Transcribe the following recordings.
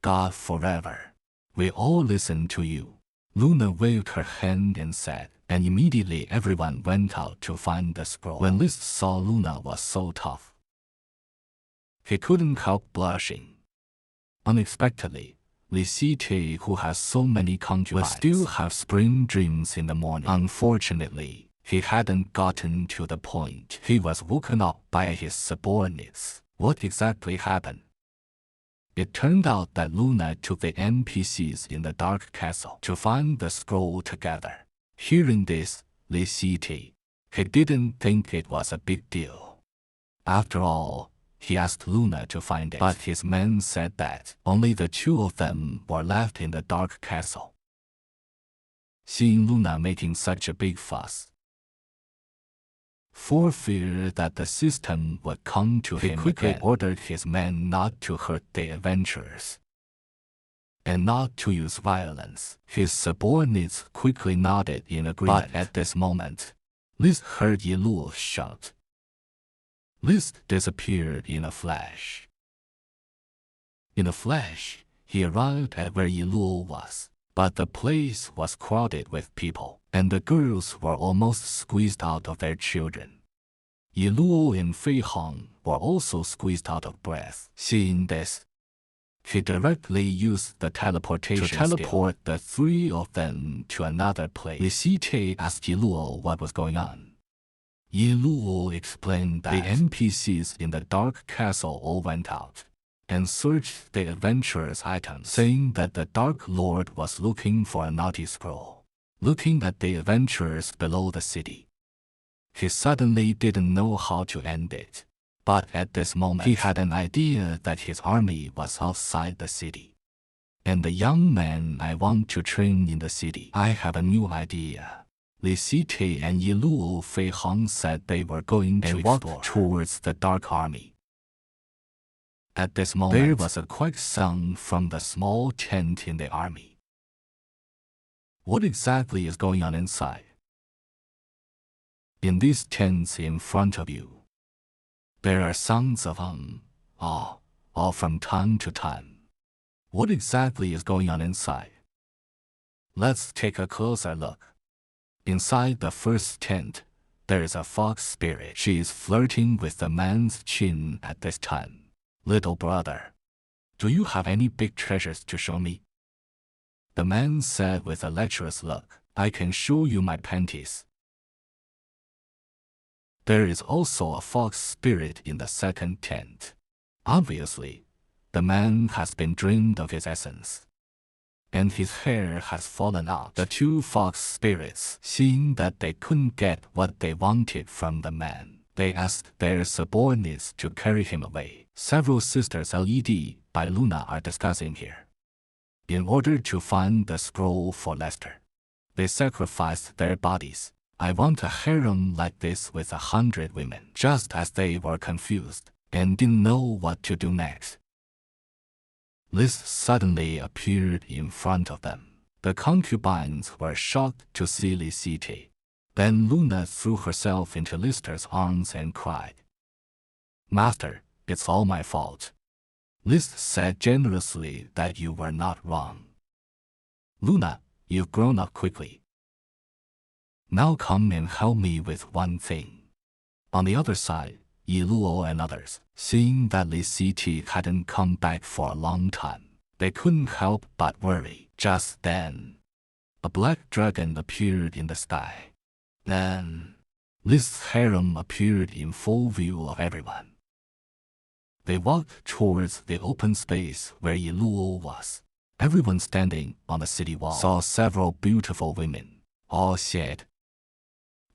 God forever. We all listen to you. Luna waved her hand and said, and immediately everyone went out to find the scroll. When List saw Luna was so tough, he couldn't help blushing. Unexpectedly, Lisite, who has so many concubines, would still have spring dreams in the morning. Unfortunately, he hadn't gotten to the point. He was woken up by his subordinates. What exactly happened? It turned out that Luna took the NPCs in the Dark Castle to find the scroll together. Hearing this, Lisite, he didn't think it was a big deal. After all, he asked Luna to find it, but his men said that only the two of them were left in the Dark Castle. Seeing Luna making such a big fuss, for fear that the system would come to him, he quickly ordered his men not to hurt the adventurers and not to use violence. His subordinates quickly nodded in agreement. But at this moment, List heard Yiluo shout. List disappeared in a flash. In a flash, he arrived at where Yiluo was, but the place was crowded with people, and the girls were almost squeezed out of their children. Yiluo and Fei Hong were also squeezed out of breath. Seeing this, he directly used the teleportation to teleport the three of them to another place. Lisite asked Yiluo what was going on. Yiluo explained that the NPCs in the Dark Castle all went out and searched the adventurers' items, saying that the Dark Lord was looking for a naughty scroll. Looking at the adventurers below the city, he suddenly didn't know how to end it. But at this moment, he had an idea that his army was outside the city. And the young man I want to train in the city, I have a new idea. Lisite and Yiluo Fei Hong said they were going to walk towards the Dark Army. At this moment, there was a quick sound from the small tent in the army. What exactly is going on inside? In these tents in front of you, there are sounds of all from time to time. What exactly is going on inside? Let's take a closer look. Inside the first tent, there is a fox spirit. She is flirting with the man's chin at this time. Little brother, do you have any big treasures to show me? The man said with a lecherous look. I can show you my panties. There is also a fox spirit in the second tent. Obviously, the man has been drained of his essence, and his hair has fallen out. The two fox spirits, seeing that they couldn't get what they wanted from the man, they asked their subordinates to carry him away. Several sisters led by Luna are discussing here. In order to find the scroll for Lester, they sacrificed their bodies. I want a harem like this with 100 women. Just as they were confused and didn't know what to do next, List suddenly appeared in front of them. The concubines were shocked to see Lisite. Then Luna threw herself into Lister's arms and cried, Master, it's all my fault. List said generously that you were not wrong. Luna, you've grown up quickly. Now come and help me with one thing. On the other side, Yiluo and others, seeing that Lisite hadn't come back for a long time, they couldn't help but worry. Just then, a black dragon appeared in the sky. Then, List's harem appeared in full view of everyone. They walked towards the open space where Yiluo was. Everyone standing on the city wall saw several beautiful women. All said,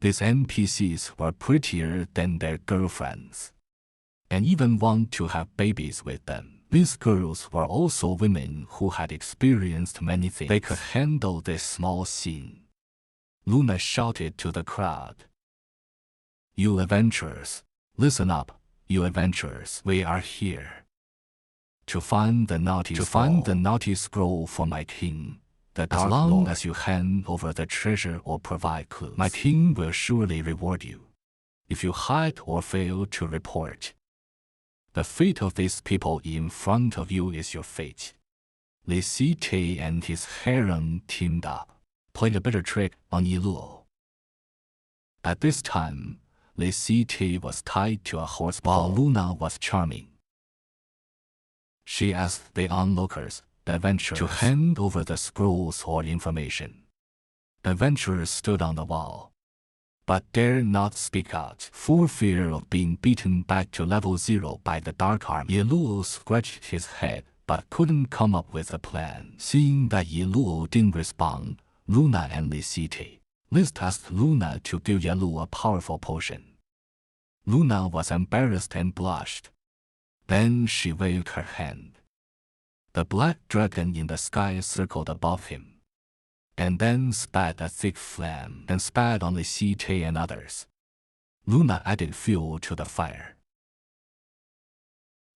these NPCs were prettier than their girlfriends, and even want to have babies with them. These girls were also women who had experienced many things. They could handle this small scene. Luna shouted to the crowd, You adventurers, listen up, you adventurers. We are here to find the naughty scroll for my king. That as long as you hand over the treasure or provide clues, my king will surely reward you. If you hide or fail to report, the fate of these people in front of you is your fate. Licite and his harem teamed up, played a bitter trick on Yiluo. At this time, Licite was tied to a horse while Luna was charming. She asked the onlookers, the adventurers, to hand over the scrolls or information. The adventurers stood on the wall, but dared not speak out for fear of being beaten back to level 0 by the Dark Army. Yiluo scratched his head but couldn't come up with a plan. Seeing that Yiluo didn't respond, Luna and Licite asked Luna to give Yiluo a powerful potion. Luna was embarrassed and blushed. Then she waved her hand. The black dragon in the sky circled above him, and then spat a thick flame and spat on Licite and others. Luna added fuel to the fire.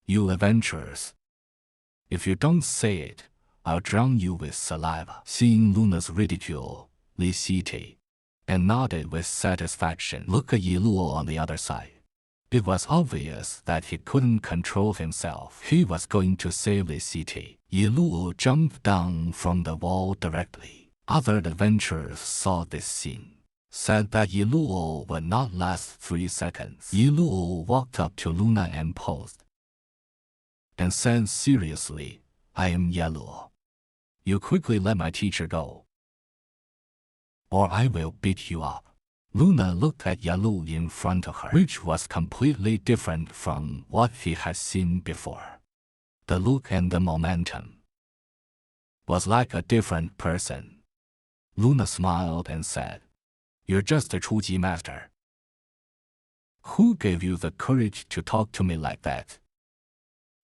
"You adventurers, if you don't say it, I'll drown you with saliva." Seeing Luna's ridicule, Licite and nodded with satisfaction. Look at Yiluo on the other side. It was obvious that he couldn't control himself. He was going to save Licite. Yiluo jumped down from the wall directly. Other adventurers saw this scene, said that Yiluo would not last 3 seconds. Yiluo walked up to Luna and posed, and said seriously, "I am Yiluo. You quickly let my teacher go, or I will beat you up." Luna looked at Yiluo in front of her, which was completely different from what he had seen before. The look and the momentum was like a different person. Luna smiled and said, "You're just a Chuji master. Who gave you the courage to talk to me like that?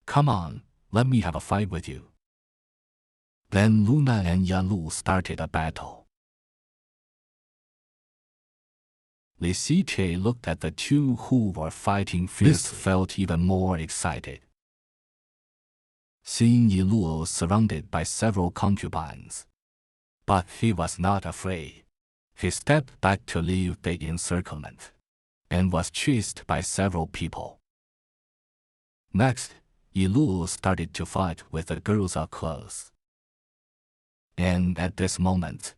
Come on, let me have a fight with you." Then Luna and Yiluo started a battle. Licite looked at the two who were fighting fiercely. This felt even more excited. Seeing Yiluo surrounded by several concubines, but he was not afraid. He stepped back to leave the encirclement, and was chased by several people. Next, Yiluo started to fight with the girls up close. And at this moment,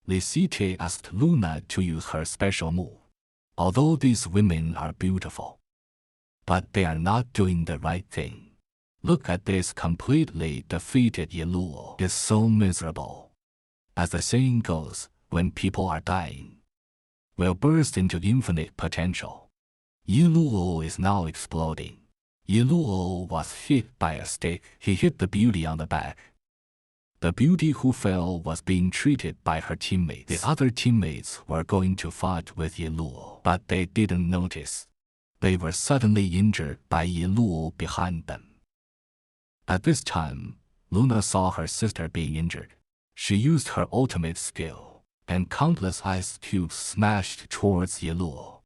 Licite asked Luna to use her special move. Although these women are beautiful, but they are not doing the right thing. Look at this completely defeated Yiluo. It's so miserable. As the saying goes, when people are dying, will burst into infinite potential. Yiluo is now exploding. Yiluo was hit by a stick. He hit the beauty on the back. The beauty who fell was being treated by her teammates. The other teammates were going to fight with Yiluo, but they didn't notice. They were suddenly injured by Yiluo behind them. At this time, Luna saw her sister being injured. She used her ultimate skill, and countless ice cubes smashed towards Yiluo.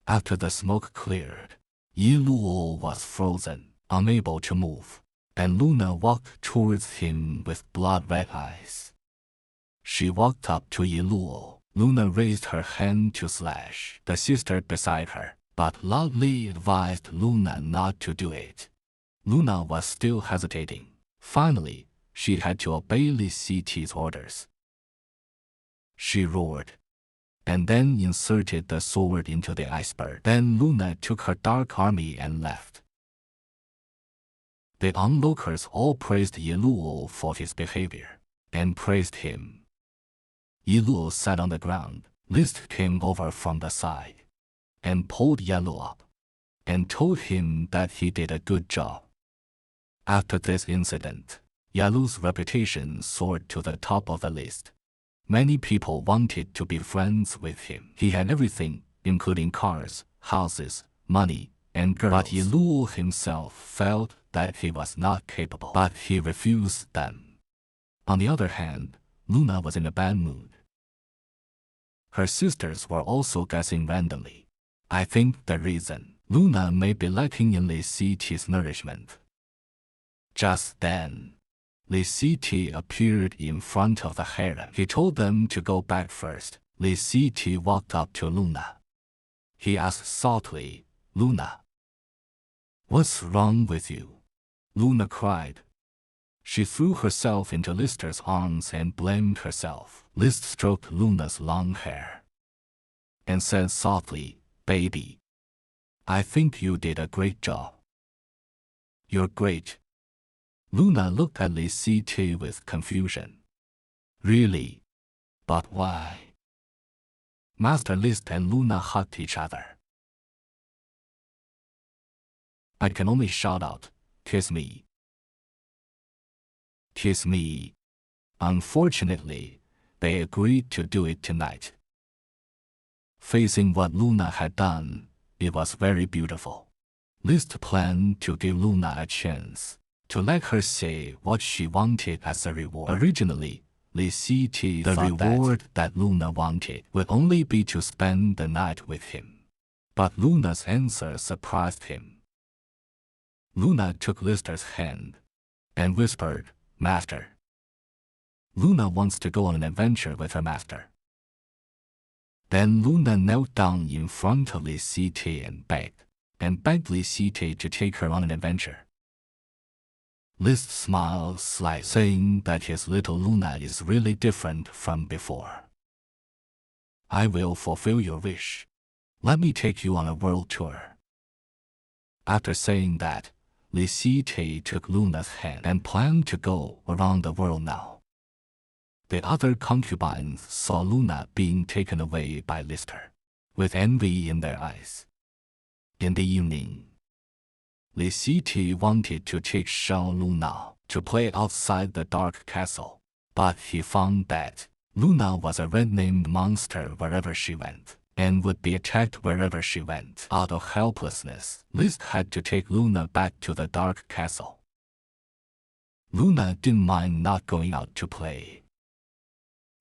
After the smoke cleared, Yiluo was frozen, unable to move, and Luna walked towards him with blood-red eyes. She walked up to Yiluo. Luna raised her hand to slash the sister beside her, but loudly advised Luna not to do it. Luna was still hesitating. Finally, she had to obey Licite's orders. She roared, and then inserted the sword into the iceberg. Then Luna took her dark army and left. The onlookers all praised Yiluo for his behavior, and praised him. Yiluo sat on the ground. List came over from the side, and pulled Yiluo up, and told him that he did a good job. After this incident, Yiluo's reputation soared to the top of the list. Many people wanted to be friends with him. He had everything, including cars, houses, money, and girls. But Yiluo himself felt that he was not capable, but he refused them. On the other hand, Luna was in a bad mood. Her sisters were also guessing randomly. I think the reason Luna may be lacking in Licite's nourishment. Just then, Licite appeared in front of the harem. He told them to go back first. Licite walked up to Luna. He asked softly, "Luna, what's wrong with you?" Luna cried, She threw herself into Lister's arms and blamed herself. Lister stroked Luna's long hair and said softly, "Baby, I think you did a great job." "You're great." Luna looked at Licete with confusion. "Really? But why?" Master Liszt and Luna hugged each other. I can only shout out, "Kiss me. Kiss me." Unfortunately, they agreed to do it tonight. Facing what Luna had done, it was very beautiful. Liszt planned to give Luna a chance to let her say what she wanted as a reward. Originally, Licete thought the reward that Luna wanted would only be to spend the night with him. But Luna's answer surprised him. Luna took Lister's hand and whispered, "Master. Luna wants to go on an adventure with her master." Then Luna knelt down in front of Licete and begged Licete to take her on an adventure. Liszt smiled slightly, saying that his little Luna is really different from before. "I will fulfill your wish. Let me take you on a world tour." After saying that, Licete took Luna's hand and planned to go around the world now. The other concubines saw Luna being taken away by Lister, with envy in their eyes. In the evening, Licete wanted to take Luna to play outside the dark castle, but he found that Luna was a red-named monster wherever she went, and would be attacked wherever she went. Out of helplessness, Liszt had to take Luna back to the dark castle. Luna didn't mind not going out to play.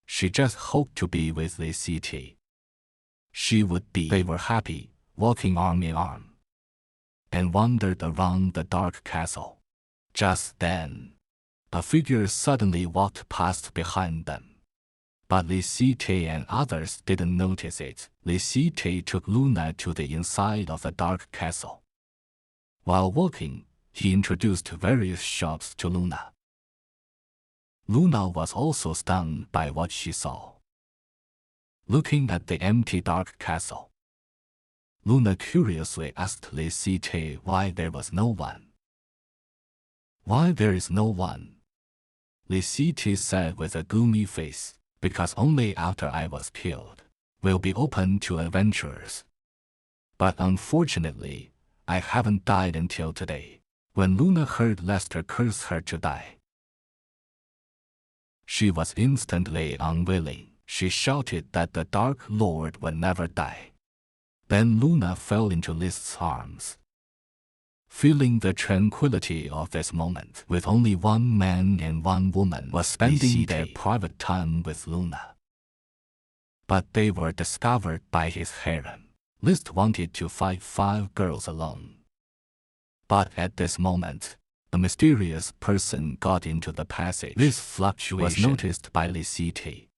She just hoped to be with Licete. They were happy, walking arm in arm, and wandered around the dark castle. Just then, a figure suddenly walked past behind them. But Licete and others didn't notice it. Licete took Luna to the inside of the dark castle. While walking, he introduced various shops to Luna. Luna was also stunned by what she saw. Looking at the empty dark castle, Luna curiously asked Licete why there was no one. "Why there is no one?" Licete said with a gloomy face, "Because only after I was killed will be open to adventurers. But unfortunately, I haven't died until today." When Luna heard Lester curse her to die, she was instantly unwilling. She shouted that the Dark Lord would never die. Then Luna fell into Liszt's arms. Feeling the tranquility of this moment, with only one man and one woman was spending their private time with Luna. But they were discovered by his harem. Liszt wanted to fight 5 girls alone. But at this moment, a mysterious person got into the passage. This fluctuation was noticed by Licete.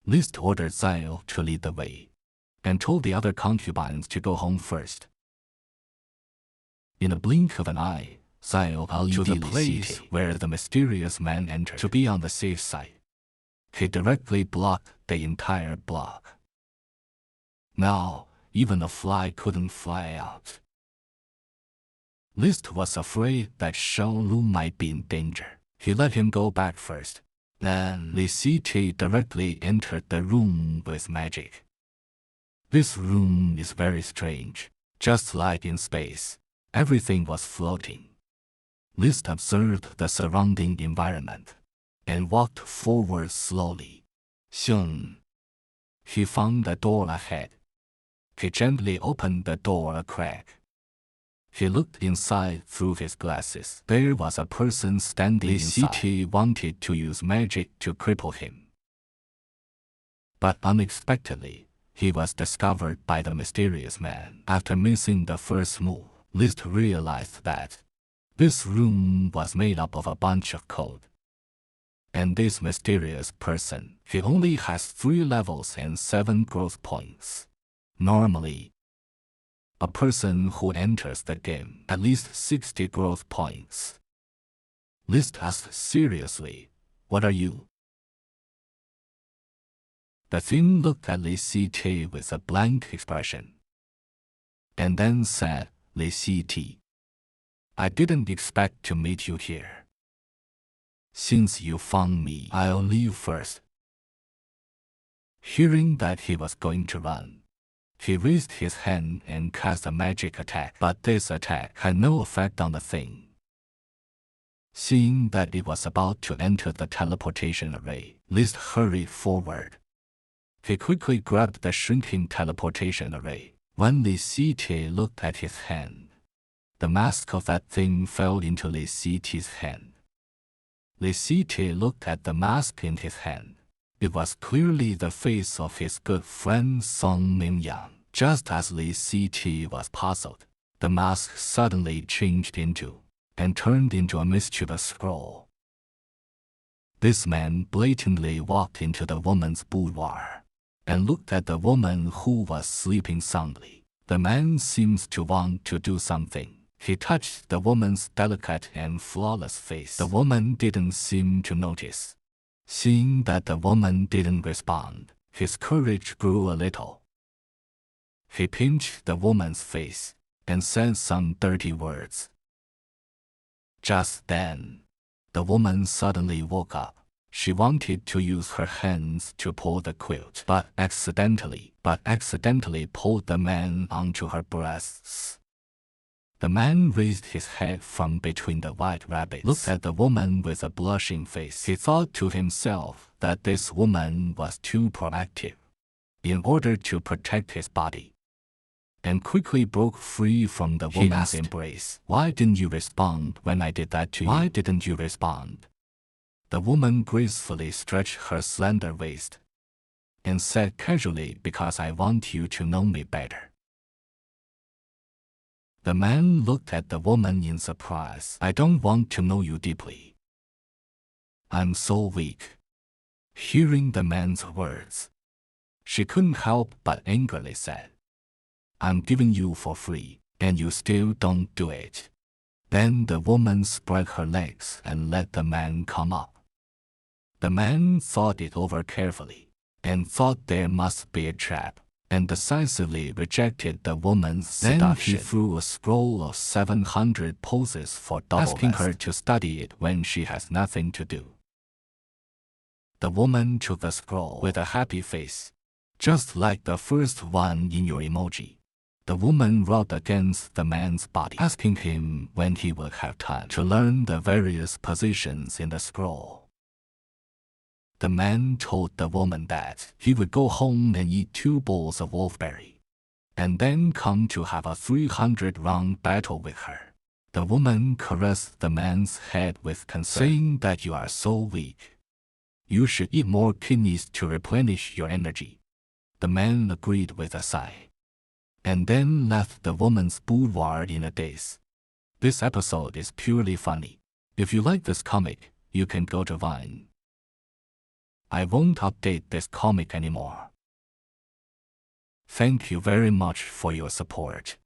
Liszt ordered Zile to lead the way, and told the other concubines to go home first. In a blink of an eye, Zile led to the place where the mysterious man entered. To be on the safe side, he directly blocked the entire block. Now, even a fly couldn't fly out. Liszt was afraid that Xiaolu might be in danger. He let him go back first. Then Licete directly entered the room with magic. This room is very strange. Just like in space, everything was floating. Liszt observed the surrounding environment and walked forward slowly. Soon, he found a door ahead. He gently opened the door a crack. He looked inside through his glasses. There was a person standing inside. Licete wanted to use magic to cripple him. But unexpectedly, he was discovered by the mysterious man. After missing the first move, Liszt realized that this room was made up of a bunch of code. And this mysterious person, he only has 3 levels and 7 growth points. Normally, a person who enters the game at least 60 growth points. List asked seriously, "What are you?" The thing looked at Licite with a blank expression, and then said, "Licite, I didn't expect to meet you here. Since you found me, I'll leave first." Hearing that he was going to run, he raised his hand and cast a magic attack, but this attack had no effect on the thing. Seeing that it was about to enter the teleportation array, List hurried forward. He quickly grabbed the shrinking teleportation array. When Licite looked at his hand, the mask of that thing fell into Licite's hand. Licite looked at the mask in his hand. It was clearly the face of his good friend Song Mingyang. Just as Licite was puzzled, the mask suddenly changed into and turned into a mischievous scroll. This man blatantly walked into the woman's boudoir and looked at the woman who was sleeping soundly. The man seems to want to do something. He touched the woman's delicate and flawless face. The woman didn't seem to notice. Seeing that the woman didn't respond, his courage grew a little. He pinched the woman's face and said some dirty words. Just then, the woman suddenly woke up. She wanted to use her hands to pull the quilt, but accidentally pulled the man onto her breasts. The man raised his head from between the white rabbits, looked at the woman with a blushing face. He thought to himself that this woman was too proactive in order to protect his body, and quickly broke free from the woman's embrace. "Why didn't you respond when I did that to you? Why didn't you respond?" The woman gracefully stretched her slender waist and said casually, "Because I want you to know me better." The man looked at the woman in surprise. "I don't want to know you deeply. I'm so weak." Hearing the man's words, she couldn't help but angrily said, "I'm giving you for free, and you still don't do it." Then the woman spread her legs and let the man come up. The man thought it over carefully and thought there must be a trap, and decisively rejected the woman's seduction. Then he threw a scroll of 700 poses for double asking her to study it when she has nothing to do. The woman took the scroll with a happy face, just like the first one in your emoji. The woman rubbed against the man's body, asking him when he would have time to learn the various positions in the scroll. The man told the woman that he would go home and eat 2 bowls of wolfberry, and then come to have a 300-round battle with her. The woman caressed the man's head with concern, saying that you are so weak. You should eat more kidneys to replenish your energy. The man agreed with a sigh, and then left the woman's boudoir in a daze. This episode is purely funny. If you like this comic, you can go to Vine. I won't update this comic anymore. Thank you very much for your support.